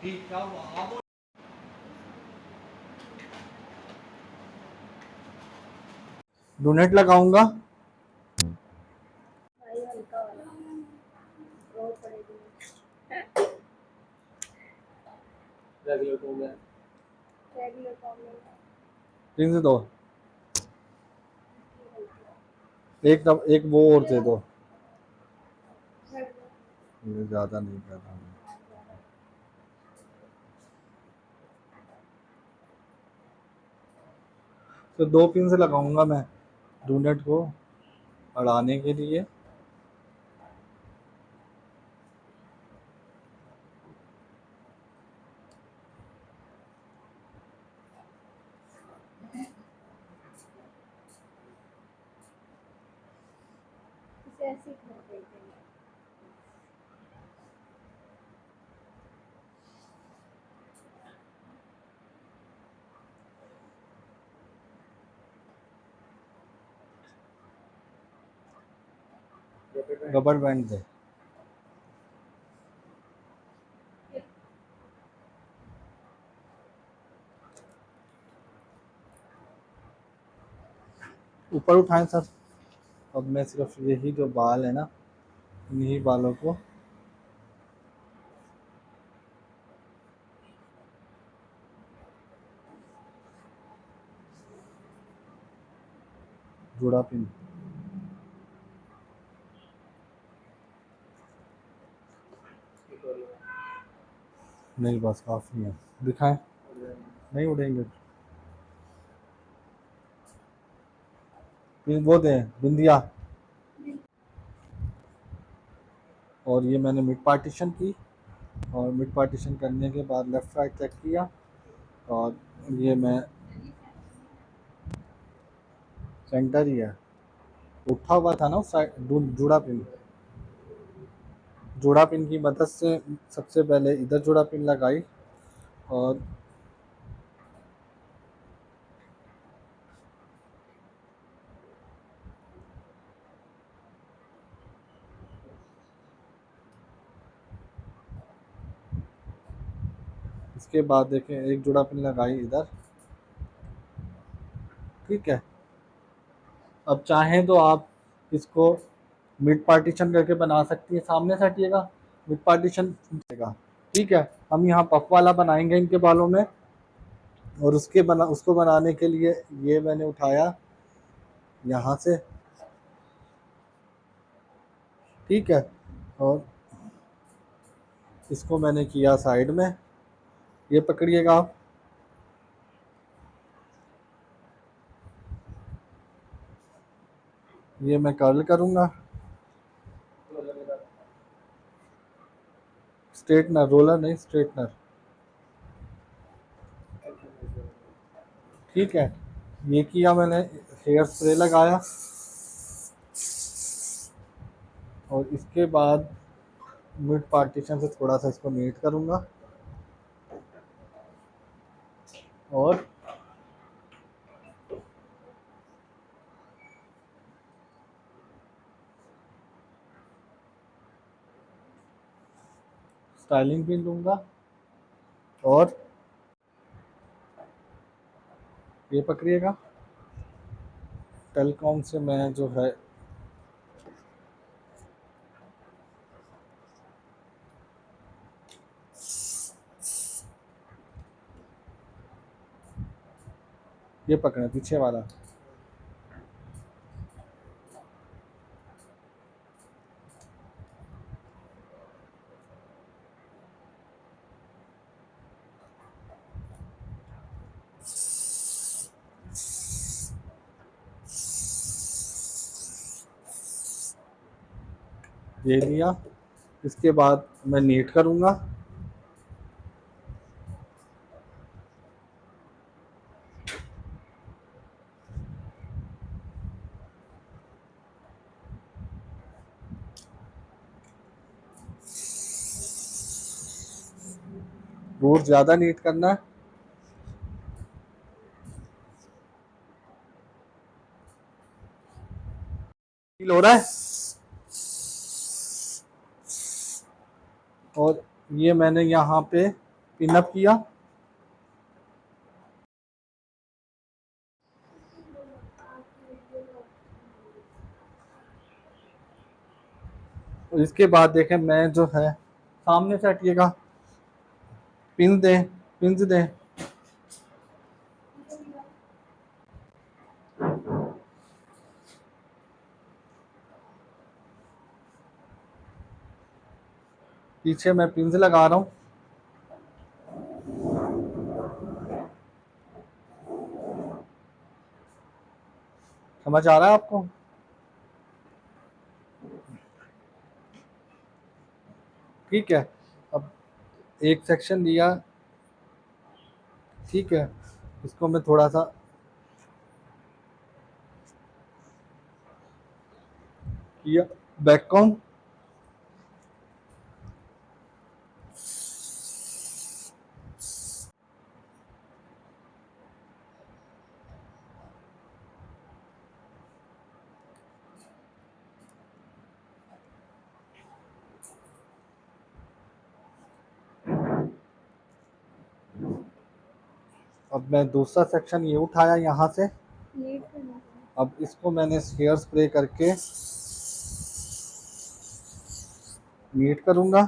ठीक है आप डोनेट लगाऊंगा। भाई हल्का वाला रो पड़ेगी। रेगुलर टोन है। रेगुलर फॉर्म में तीन से दो, एक वो और दे दो। ज़्यादा नहीं करना। तो 2 पिन से लगाऊंगा मैं डोनेट को अड़ाने के लिए। इसे ऐसे ही कर देते हैं। रबर बैंड दे। ऊपर उठाएं सर। अब मैं सिर्फ यही जो बाल है ना, इन्हीं बालों को जुड़ा पिन। नहीं बस काफ़ी है, दिखाएं। नहीं उड़ेंगे। पिन वो दें बिंदिया। और ये मैंने मिड पार्टीशन की, और मिड पार्टीशन करने के बाद लेफ़्ट राइट चेक किया, और ये मैं सेंटर ही है, उठा हुआ था ना उस साइड जुड़ा पिन। जुड़ा पिन की मदद से सबसे पहले इधर जुड़ा पिन लगाई, और इसके बाद देखें एक जुड़ा पिन लगाई इधर। ठीक है। अब चाहें तो आप इसको मिड पार्टीशन करके बना सकती है, सामने से हटिएगा, मिड पार्टीशन देगा। ठीक है। हम यहाँ पफ वाला बनाएंगे इनके बालों में, और उसको बनाने के लिए ये मैंने उठाया यहाँ से। ठीक है। और इसको मैंने किया साइड में, ये पकड़िएगा आप। ये मैं कर्ल करूँगा, स्ट्रेटनर, रोलर नहीं स्ट्रेटनर। ठीक है। ये किया मैंने, हेयर स्प्रे लगाया, और इसके बाद मिड पार्टीशन से थोड़ा सा इसको नीट करूँगा, और स्टाइलिंग पिन लूँगा, और ये पकड़िएगा। टेलीकॉम से मैं जो है ये पकड़े पीछे वाला। ये लिया। इसके बाद मैं नीट करूँगा, दूर ज़्यादा नीट करना है। फील हो रहा है। और ये मैंने यहाँ पे पिन अप किया। और इसके बाद देखें मैं जो है सामने से हटिएगा, पिन दें, पिन दें। पीछे मैं पिन लगा रहा हूँ। समझ आ रहा है आपको? ठीक है। अब एक सेक्शन लिया, ठीक है, इसको मैं थोड़ा सा किया बैक कॉम। अब मैं दूसरा सेक्शन ये उठाया यहाँ से। नीट करना है। अब इसको मैंने हेयर स्प्रे करके नीट करूँगा।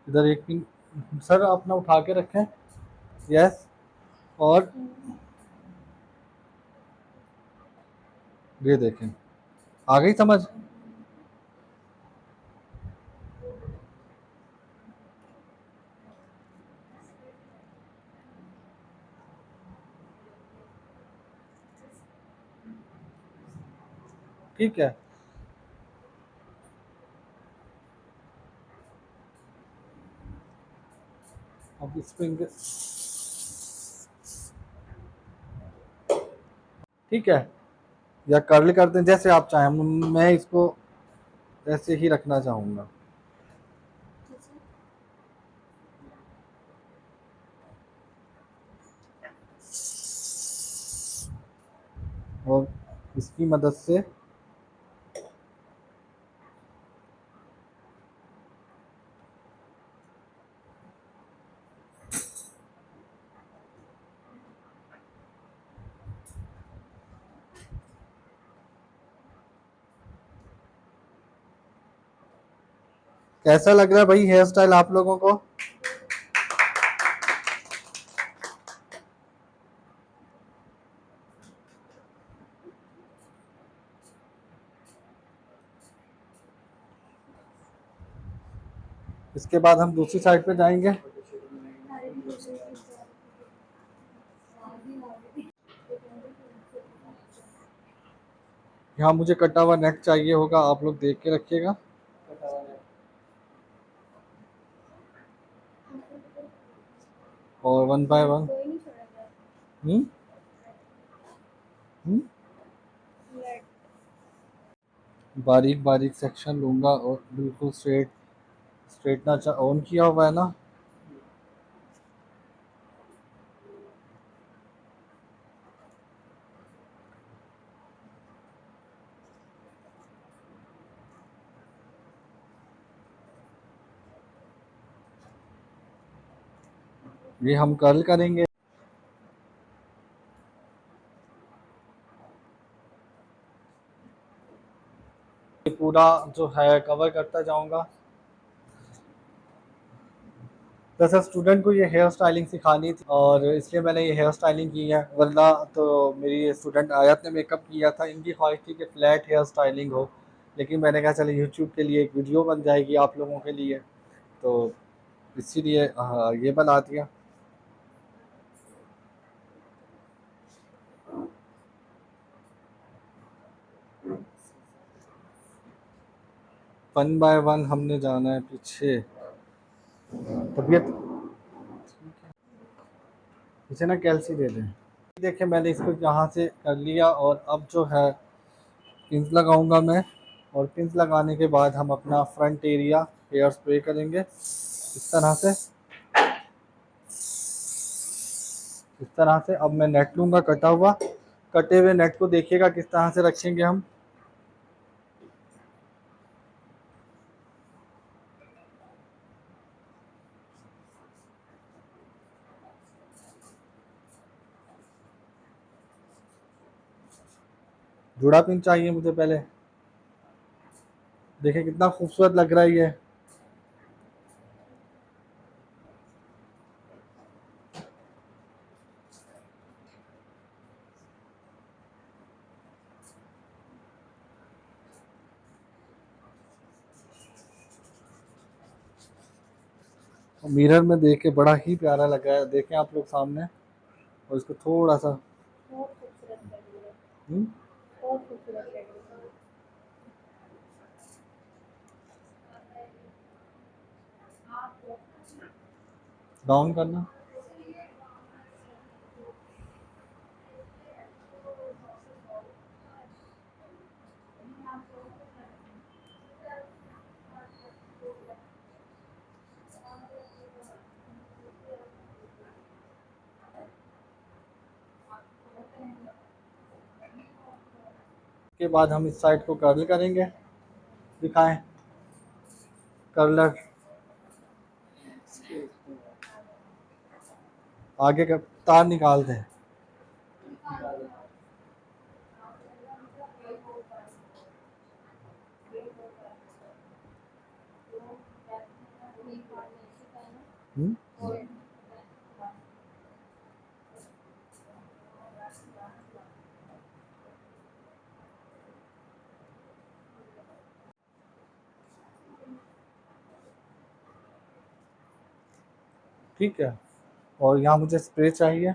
इधर एक पिन सर अपना उठा के रखें। यस। और ये देखें, आ गई समझ? ठीक है। अब इस पे ठीक है, या कर्ल कर दें जैसे आप चाहें। मैं इसको ऐसे ही रखना चाहूँगा। और इसकी मदद से कैसा लग रहा है भाई हेयर स्टाइल आप लोगों को? इसके बाद हम दूसरी साइड पे जाएंगे। यहाँ मुझे कटा हुआ नेक चाहिए होगा, आप लोग देख के रखिएगा। और वन बाय वन कोई नहीं छोड़ेगा। हम्म हम्म लेट बारीक बारीक सेक्शन लूँगा और बिल्कुल स्ट्रेटनर ऑन किया हुआ है ना। ये हम कर्ल करेंगे। ये पूरा जो है कवर करता जाऊंगा। दरअसल स्टूडेंट को ये हेयर स्टाइलिंग सिखानी थी और इसलिए मैंने ये हेयर स्टाइलिंग की है, वरना तो मेरी स्टूडेंट आयत ने मेकअप किया था। इनकी ख्वाहिश थी कि फ्लैट हेयर स्टाइलिंग हो, लेकिन मैंने कहा चलो यूट्यूब के लिए एक वीडियो बन जाएगी आप लोगों के लिए, तो इसीलिए ये बना दिया। वन बाय वन हमने जाना है पीछे। तबीयत पीछे ना कैल्सी दे दें। देखिए मैंने इसको यहाँ से कर लिया और अब जो है पिंस लगाऊंगा मैं। और पिंस लगाने के बाद हम अपना फ्रंट एरिया हेयर स्प्रे करेंगे इस तरह से। इस तरह से अब मैं नेट लूँगा कटा हुआ। कटे हुए नेट को देखिएगा किस तरह से रखेंगे हम। जुड़ा पिन चाहिए मुझे पहले। देखिए कितना खूबसूरत लग रहा है ये। मिरर में देख के बड़ा ही प्यारा लगा है, देखें आप लोग सामने। और इसको थोड़ा सा बहुत खूबसूरत लग रही है, हम्म, बहुत खूबसूरत लग रही है। डाउन करना। के बाद हम इस साइड को कर्ल करेंगे। दिखाएं कर्लर। आगे का तार निकाल दें। हम्म, ठीक है। और यहाँ मुझे स्प्रे चाहिए।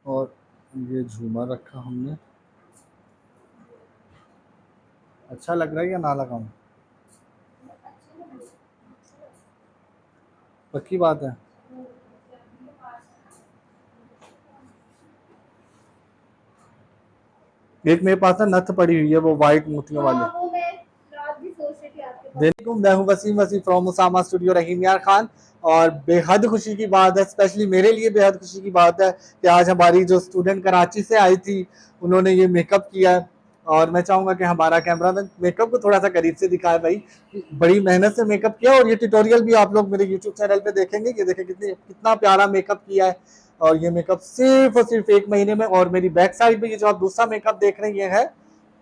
और ये झूमर रखा हमने। अच्छा लग रहा है या ना लगाऊं? पक्की बात है। एक मेरे पास ना नथ पड़ी हुई है, वो वाइट मोतियों वाले। हाँ, वो मैं रात भी सोच रही थी आपके पास। देखो मैं हूँ वसीम वसी फ्रॉम उसामा स्टूडियो रहीम यार खान। और बेहद खुशी की बात है, स्पेशली मेरे लिए बेहद खुशी की बात है कि आज हमारी जो स्टूडेंट कराची से आई थी उन्होंने ये मेकअप किया है। और मैं चाहूँगा कि हमारा कैमरामैन मेकअप को थोड़ा सा करीब से दिखाए भाई। बड़ी मेहनत से मेकअप किया और ये ट्यूटोरियल भी आप लोग मेरे यूट्यूब चैनल पे देखेंगे कि देखें कितना प्यारा मेकअप किया है। और ये मेकअप सिर्फ और सिर्फ 1 महीने में। और मेरी बैक साइड पे ये जो आप दूसरा मेकअप देख रहे हैं ये है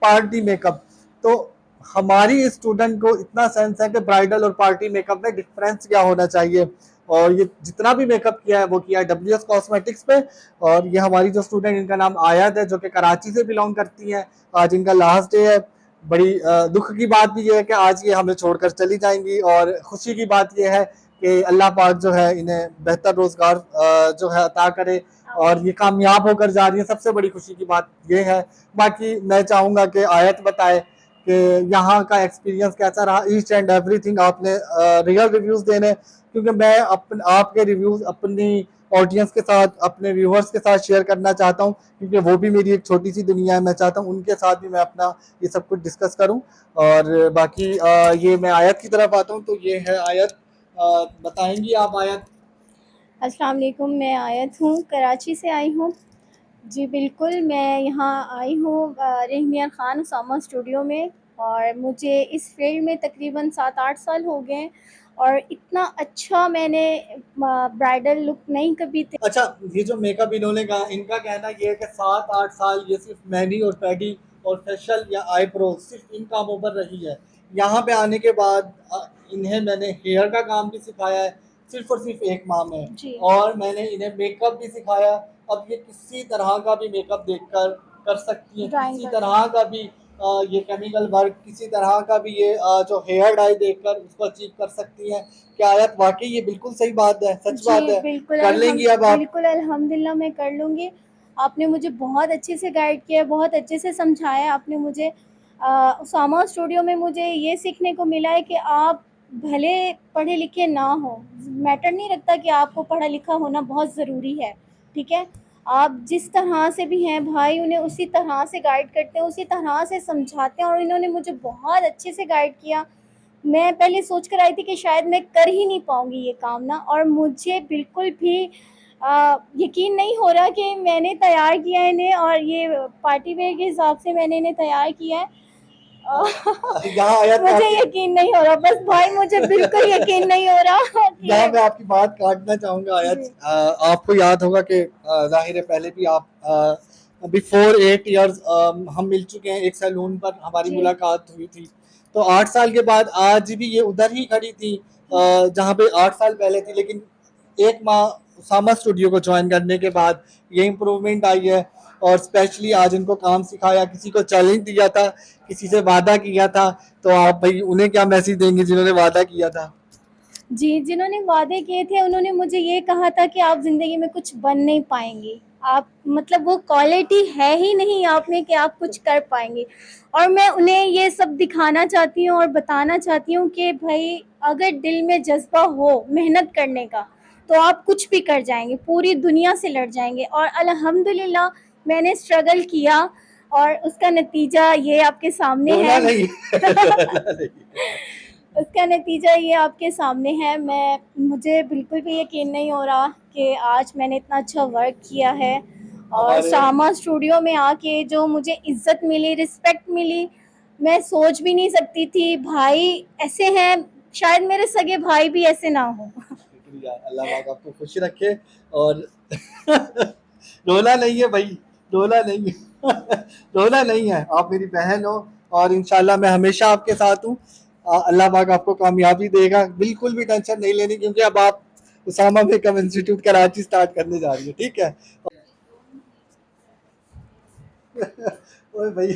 पार्टी मेकअप। तो हमारी स्टूडेंट को इतना सेंस है कि ब्राइडल और पार्टी मेकअप में डिफरेंस क्या होना चाहिए। और ये जितना भी मेकअप किया है वो किया है WS कॉस्मेटिक्स पे। और ये हमारी जो स्टूडेंट, इनका नाम आयत है, जो कि कराची से बिलोंग करती हैं। आज इनका लास्ट डे है। बड़ी दुख की बात भी ये है कि आज ये हमें छोड़कर चली जाएंगी। और खुशी की बात ये है कि अल्लाह पाक जो है इन्हें बेहतर रोजगार जो है अता करे। और ये कामयाब होकर जा रही है, सबसे बड़ी खुशी की बात ये है। बाकी मैं चाहूँगा कि आयत बताए कि यहाँ का एक्सपीरियंस कैसा रहा। ईच एंड एवरीथिंग आपने रियल रिव्यूज़ देने, क्योंकि मैं आपके रिव्यूज़ अपनी ऑडियंस के साथ, अपने व्यूअर्स के साथ शेयर करना चाहता हूँ, क्योंकि वो भी मेरी एक छोटी सी दुनिया है। मैं चाहता हूँ उनके साथ भी मैं अपना ये सब कुछ डिस्कस करूँ। और बाकी ये मैं आयत की तरफ आता हूँ। तो ये है आयत। बताएंगी आप आयत? अस्सलाम वालेकुम, मैं आयत हूँ, कराची से आई हूँ। जी बिल्कुल, मैं यहाँ आई हूँ रहीम यार खान उसामा स्टूडियो में। और मुझे इस फील्ड में तकरीबन 7-8 साल हो गए हैं। और इतना अच्छा मैंने ब्राइडल लुक नहीं कभी अच्छा, ये जो मेकअप इन्होंने कहा, इनका कहना ये है कि 7-8 साल ये सिर्फ मैनी और पैडी और फेशियल या आईब्रो सिर्फ इन कामों पर रही है। यहाँ पे आने के बाद इन्हें मैंने हेयर का काम भी सिखाया है सिर्फ और सिर्फ 1 माह में। जी और मैंने इन्हें मेकअप भी सिखाया। अब ये किसी तरह का भी मेकअप देखकर कर सकती है, ड्राइंग किसी कर तरह का भी ये केमिकल वर्क, किसी तरह का भी ये जो हेयर डाई देखकर उसको अचीव कर सकती हैं। क्या आयत वाकई ये बिल्कुल सही बात है, सच बात जी है? बिल्कुल कर लेंगी अब आप? बिल्कुल अल्हम्दुलिल्लाह मैं कर लूँगी। आपने मुझे बहुत अच्छे से गाइड किया, बहुत अच्छे से समझाया आपने मुझे। उसामा स्टूडियो में मुझे ये सीखने को मिला है कि आप भले पढ़े लिखे ना हो, मैटर नहीं रखता कि आपको पढ़ा लिखा होना बहुत ज़रूरी है, ठीक है? आप जिस तरह से भी हैं भाई, उन्हें उसी तरह से गाइड करते हैं, उसी तरह से समझाते हैं, और इन्होंने मुझे बहुत अच्छे से गाइड किया। मैं पहले सोच कर आई थी कि शायद मैं कर ही नहीं पाऊँगी ये काम ना, और मुझे बिल्कुल भी यकीन नहीं हो रहा कि मैंने तैयार किया है इन्हें, और ये पार्टी वेयर के हिसाब से मैंने इन्हें तैयार किया है। यहाँ आया था मुझे आपके- यकीन नहीं हो रहा, बस भाई मुझे बिल्कुल यकीन नहीं हो रहा यहाँ कि मैं आपकी बात काटना चाहूंगा आयत। जी। आपको याद होगा कि जाहिर है पहले भी आप बिफोर 8 इयर्स हम मिल चुके हैं, एक सैलून पर हमारी जी। मुलाकात हुई थी। तो 8 साल के बाद आज भी ये उधर ही खड़ी थी जहाँ पे 8 साल पहले थी, लेकिन एक माह उसामा स्टूडियो को ज्वाइन करने के बाद ये इम्प्रूवमेंट आई है। और स्पेशली आज इनको काम सिखाया, किसी को चैलेंज दिया था, किसी से वादा किया था, तो आप भाई उन्हें क्या मैसेज देंगे जिन्होंने वादा किया था? जी, जिन्होंने वादे किए थे उन्होंने मुझे ये कहा था कि आप ज़िंदगी में कुछ बन नहीं पाएँगे। आप मतलब वो क्वालिटी है ही नहीं आप में कि आप कुछ कर पाएँगे। और मैं उन्हें ये सब दिखाना चाहती हूँ और बताना चाहती हूँ कि भई अगर दिल में जज़्बा हो मेहनत करने का, तो आप कुछ भी कर जाएँगे, पूरी दुनिया से लड़ जाएँगे। और अल्हम्दुलिल्लाह मैंने स्ट्रगल किया और उसका नतीजा ये आपके सामने रोना है। नहीं रोना नहीं। उसका नतीजा ये आपके सामने है। मुझे बिल्कुल भी यकीन नहीं हो रहा कि आज मैंने इतना अच्छा वर्क किया है, और हमारे सामा स्टूडियो में आके जो मुझे इज़्ज़त मिली, रिस्पेक्ट मिली, मैं सोच भी नहीं सकती थी। भाई ऐसे हैं, शायद मेरे सगे भाई भी ऐसे ना हों। शुक्रिया, अल्लाह पाक आपको खुश रखे। और रोना नहीं है भाई, रोना नहीं है रोना नहीं है, आप मेरी बहन हो और इंशाल्लाह मैं हमेशा आपके साथ हूँ। अल्लाह पाक आपको कामयाबी देगा, बिल्कुल भी टेंशन नहीं लेनी, क्योंकि अब आप Usama makeup institute Karachi start करने जा रही है, ठीक है? ओए भाई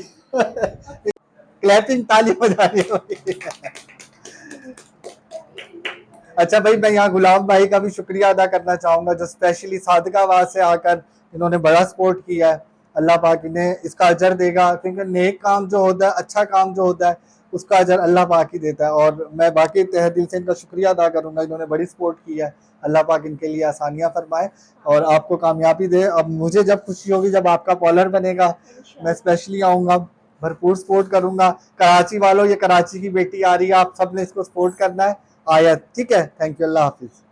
क्लैपिंग ताली बजा रही हो अच्छा भाई, मैं यहाँ गुलाम भाई का भी शुक्रिया अदा करना चाहूँगा, जो स्पेशली सादकाबाद से आकर इन्होंने बड़ा सपोर्ट किया है। अल्लाह पाक इन्हें इसका अजर देगा, क्योंकि नेक काम जो होता है, अच्छा काम जो होता है, उसका अजर अल्लाह पाक ही देता है। और मैं बाकी तहे दिल से इनका शुक्रिया अदा करूँगा, इन्होंने बड़ी सपोर्ट की है। अल्लाह पाक इनके लिए आसानियाँ फरमाए और आपको कामयाबी दे। अब मुझे जब खुशी होगी जब आपका पॉलर बनेगा, मैं स्पेशली आऊँगा, भरपूर सपोर्ट करूँगा। कराची वालों, ये कराची की बेटी आ रही है, आप सब ने इसको सपोर्ट करना है। आयत, ठीक है? थैंक यू, अल्लाह हाफिज़।